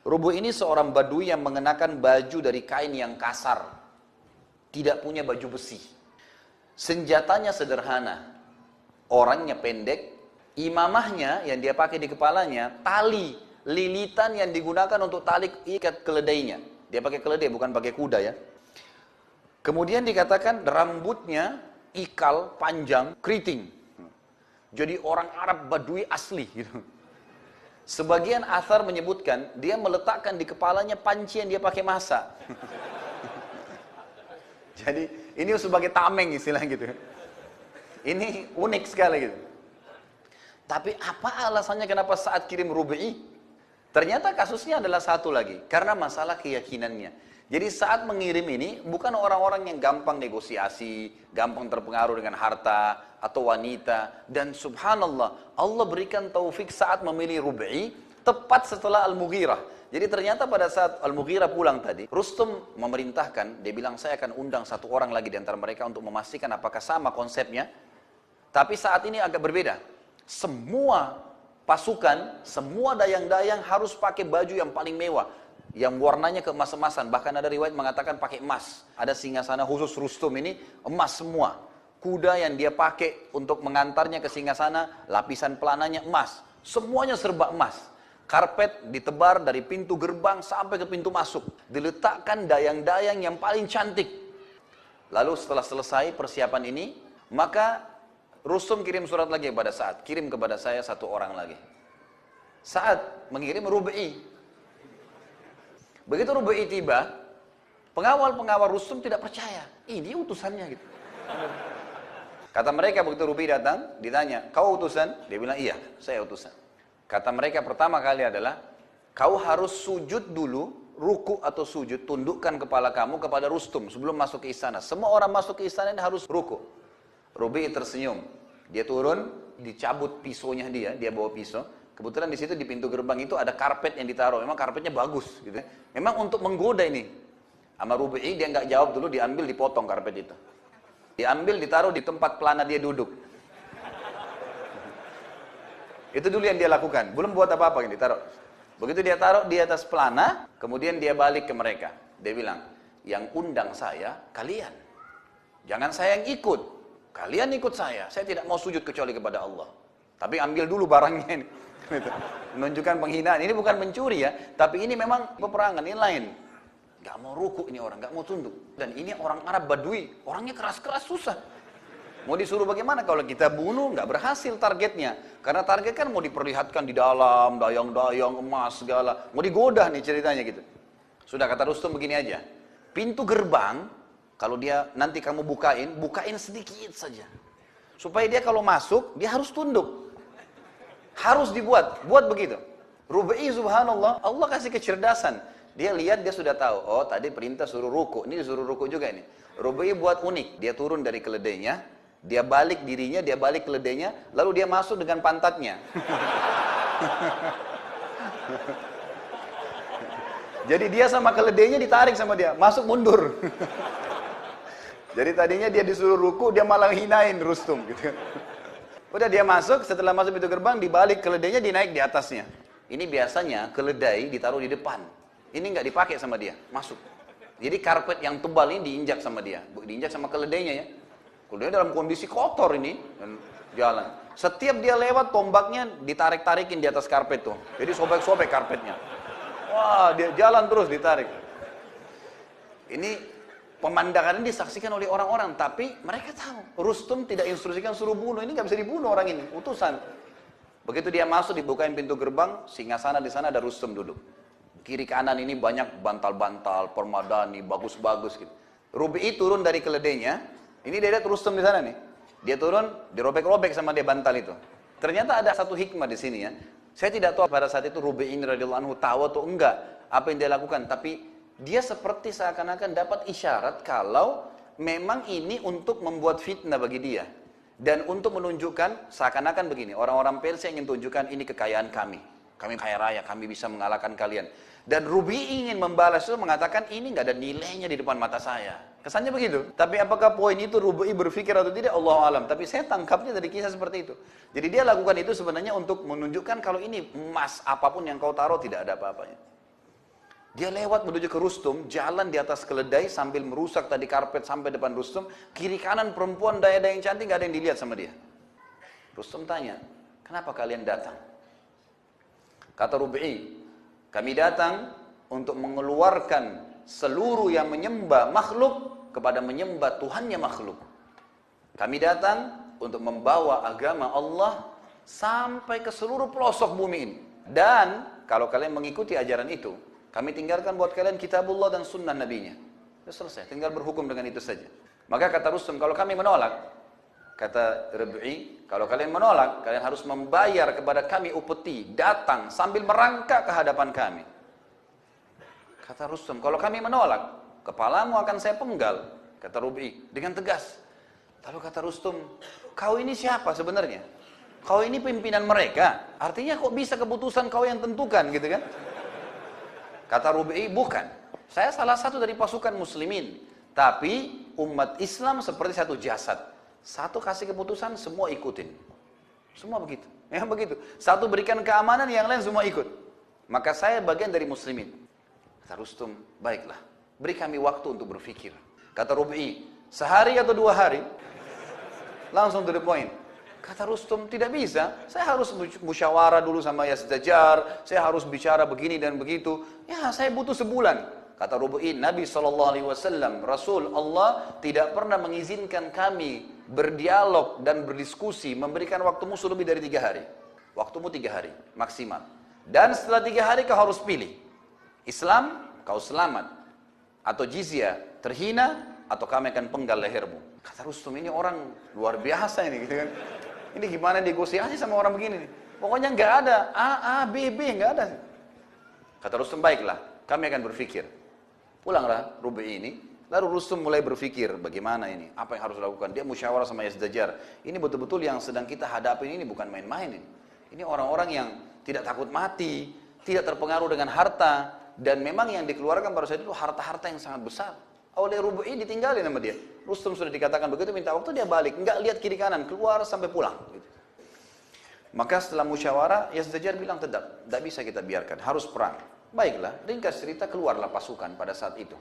Rubu'i ini seorang badui yang mengenakan baju dari kain yang kasar. Tidak punya baju besi. Senjatanya sederhana. Orangnya pendek. Imamahnya yang dia pakai di kepalanya, tali lilitan yang digunakan untuk tali ikat keledainya. Dia pakai keledai, bukan pakai kuda ya. Kemudian dikatakan rambutnya ikal, panjang, keriting. Jadi orang Arab badui asli gitu. Sebagian athar menyebutkan dia meletakkan di kepalanya panci yang dia pakai masak. Jadi ini sebagai tameng istilah gitu. Ini unik sekali gitu. Tapi apa alasannya kenapa saat kirim Rubi'i? Ternyata kasusnya adalah satu lagi, karena masalah keyakinannya. Jadi saat mengirim ini bukan orang-orang yang gampang negosiasi, gampang terpengaruh dengan harta atau wanita. Dan subhanallah, Allah berikan taufik saat memilih Rubi'i tepat setelah Al-Mughirah. Jadi ternyata pada saat Al-Mughirah pulang tadi, Rustum memerintahkan, dia bilang saya akan undang satu orang lagi di antara mereka untuk memastikan apakah sama konsepnya. Tapi saat ini agak berbeda. Semua pasukan, semua dayang-dayang harus pakai baju yang paling mewah. Yang warnanya keemas-emasan, bahkan ada riwayat mengatakan pakai emas. Ada singgasana khusus Rustum ini, emas semua. Kuda yang dia pakai untuk mengantarnya ke singgasana, lapisan pelananya emas. Semuanya serba emas. Karpet ditebar dari pintu gerbang sampai ke pintu masuk. Diletakkan dayang-dayang yang paling cantik. Lalu setelah selesai persiapan ini, maka Rustum kirim surat lagi kepada Sa'ad. Kirim kepada saya satu orang lagi. Sa'ad mengirim Rubi'i. Begitu Rubi'i tiba, pengawal-pengawal Rustum tidak percaya. Ini utusannya gitu. Kata mereka begitu Rubi'i datang, ditanya, kau utusan? Dia bilang, iya, saya utusan. Kata mereka pertama kali adalah, kau harus sujud dulu, ruku atau sujud, tundukkan kepala kamu kepada Rustum sebelum masuk ke istana. Semua orang masuk ke istana ini harus ruku. Rubi'i tersenyum. Dia turun, dicabut pisaunya dia bawa pisau. Kebetulan di situ di pintu gerbang itu ada karpet yang ditaruh. Memang karpetnya bagus gitu. Memang untuk menggoda ini. Sama Rubi'i dia nggak jawab dulu, diambil dipotong karpet itu. Diambil ditaruh di tempat pelana dia duduk. Itu dulu yang dia lakukan. Belum buat apa-apa yang ditaruh. Begitu dia taruh di atas pelana, kemudian dia balik ke mereka. Dia bilang, yang undang saya kalian. Jangan saya yang ikut. Kalian ikut saya tidak mau sujud kecuali kepada Allah. Tapi ambil dulu barangnya ini. Menunjukkan penghinaan. Ini bukan mencuri ya, tapi ini memang peperangan, ini lain. Gak mau ruku ini orang, gak mau tunduk. Dan ini orang Arab Badui, orangnya keras-keras susah. Mau disuruh bagaimana kalau kita bunuh, gak berhasil targetnya. Karena target kan mau diperlihatkan di dalam, dayang-dayang, emas segala. Mau digoda nih ceritanya gitu. Sudah kata Rustum begini aja. Pintu gerbang, kalau dia nanti kamu bukain sedikit saja. Supaya dia kalau masuk, dia harus tunduk. Harus dibuat, buat begitu. Rubi'i subhanallah, Allah kasih kecerdasan. Dia lihat, dia sudah tahu, oh tadi perintah suruh ruku, ini disuruh ruku juga ini. Rubi'i buat unik, dia turun dari keledainya, dia balik dirinya, dia balik keledainya, lalu dia masuk dengan pantatnya. Jadi dia sama keledainya ditarik sama dia, masuk mundur. Jadi tadinya dia disuruh ruku, dia malah hinain Rustum gitu. Udah dia masuk, setelah masuk pintu gerbang, dibalik keledainya dinaik di atasnya. Ini biasanya keledai ditaruh di depan. Ini nggak dipakai sama dia, masuk. Jadi karpet yang tebal ini diinjak sama dia, diinjak sama keledainya ya. Keledainya dalam kondisi kotor ini, dan jalan. Setiap dia lewat, tombaknya ditarik-tarikin di atas karpet tuh. Jadi sobek-sobek karpetnya. Wah, dia jalan terus ditarik. Ini pemandangan ini disaksikan oleh orang-orang, tapi mereka tahu Rustum tidak instruksikan suruh bunuh, ini nggak bisa dibunuh orang ini, utusan. Begitu dia masuk, dibukain pintu gerbang, singgasana di sana ada Rustum duduk. Kiri kanan ini banyak bantal-bantal, permadani, bagus-bagus gitu. Rubi'i turun dari keledainya, ini dia lihat Rustum di sana nih. Dia turun, dirobek-robek sama dia bantal itu. Ternyata ada satu hikmah di sini ya. Saya tidak tahu pada saat itu Rubi'i radhiyallahu anhu tahu atau enggak apa yang dia lakukan, tapi dia seperti seakan-akan dapat isyarat kalau memang ini untuk membuat fitnah bagi dia. Dan untuk menunjukkan seakan-akan begini, orang-orang Persia ingin tunjukkan ini kekayaan kami. Kami kaya raya, kami bisa mengalahkan kalian. Dan Rubi'i ingin membalas itu, mengatakan ini nggak ada nilainya di depan mata saya. Kesannya begitu. Tapi apakah poin itu Rubi'i berpikir atau tidak, Allahu alam. Tapi saya tangkapnya dari kisah seperti itu. Jadi dia lakukan itu sebenarnya untuk menunjukkan kalau ini emas apapun yang kau taruh tidak ada apa-apanya. Dia lewat menuju ke Rustum, jalan di atas keledai sambil merusak tadi karpet sampai depan Rustum. Kiri kanan perempuan daya-daya yang cantik, gak ada yang dilihat sama dia. Rustum tanya, kenapa kalian datang? Kata Rubi'i, kami datang untuk mengeluarkan seluruh yang menyembah makhluk kepada menyembah Tuhannya makhluk. Kami datang untuk membawa agama Allah sampai ke seluruh pelosok bumi ini. Dan kalau kalian mengikuti ajaran itu, kami tinggalkan buat kalian kitabullah dan sunnah nabinya. Sudah selesai, tinggal berhukum dengan itu saja. Maka kata Rustum, kalau kami menolak, kata Rabi'i, kalau kalian menolak, kalian harus membayar kepada kami upeti, datang sambil merangkak ke hadapan kami. Kata Rustum, kalau kami menolak, kepalamu akan saya penggal. Kata Rabi'i dengan tegas. Lalu kata Rustum, kau ini siapa sebenarnya? Kau ini pimpinan mereka. Artinya kok bisa keputusan kau yang tentukan gitu kan? Kata Rubi'i, bukan. Saya salah satu dari pasukan muslimin. Tapi umat Islam seperti satu jasad. Satu kasih keputusan, semua ikutin. Semua begitu. Ya begitu. Satu berikan keamanan, yang lain semua ikut. Maka saya bagian dari muslimin. Kata Rustum, baiklah. Beri kami waktu untuk berpikir. Kata Rubi'i, sehari atau 2 hari? Langsung to the point. Kata Rustum, tidak bisa. Saya harus musyawarah dulu sama Yazdajar. Saya harus bicara begini dan begitu. Ya, saya butuh sebulan. Kata Rubi'i, Nabi SAW, Rasul Allah tidak pernah mengizinkan kami berdialog dan berdiskusi, memberikan waktumu lebih dari 3 hari. Waktumu 3 hari, maksimal. Dan setelah 3 hari kau harus pilih. Islam, kau selamat. Atau jizyah, terhina, atau kami akan penggal lehermu. Kata Rustum, ini orang luar biasa ini gitu kan. Ini gimana negosiasi sama orang begini nih? Pokoknya nggak ada A, B, B, nggak ada. Kata Rustum, baiklah, kami akan berpikir. Pulanglah Rubi'i ini, lalu Rustum mulai berpikir, bagaimana ini? Apa yang harus dilakukan? Dia musyawarah sama Yazdajar. Ini betul-betul yang sedang kita hadapi ini bukan main-main ini. Ini orang-orang yang tidak takut mati, tidak terpengaruh dengan harta, dan memang yang dikeluarkan pada saat itu harta-harta yang sangat besar. Oleh Rubi'i ditinggalin sama dia. Rustum sudah dikatakan begitu, minta waktu, dia balik. Enggak lihat kiri kanan, keluar sampai pulang. Gitu. Maka setelah musyawarah, Yazdajar bilang, tidak bisa kita biarkan, harus perang. Baiklah, ringkas cerita, keluarlah pasukan pada saat itu.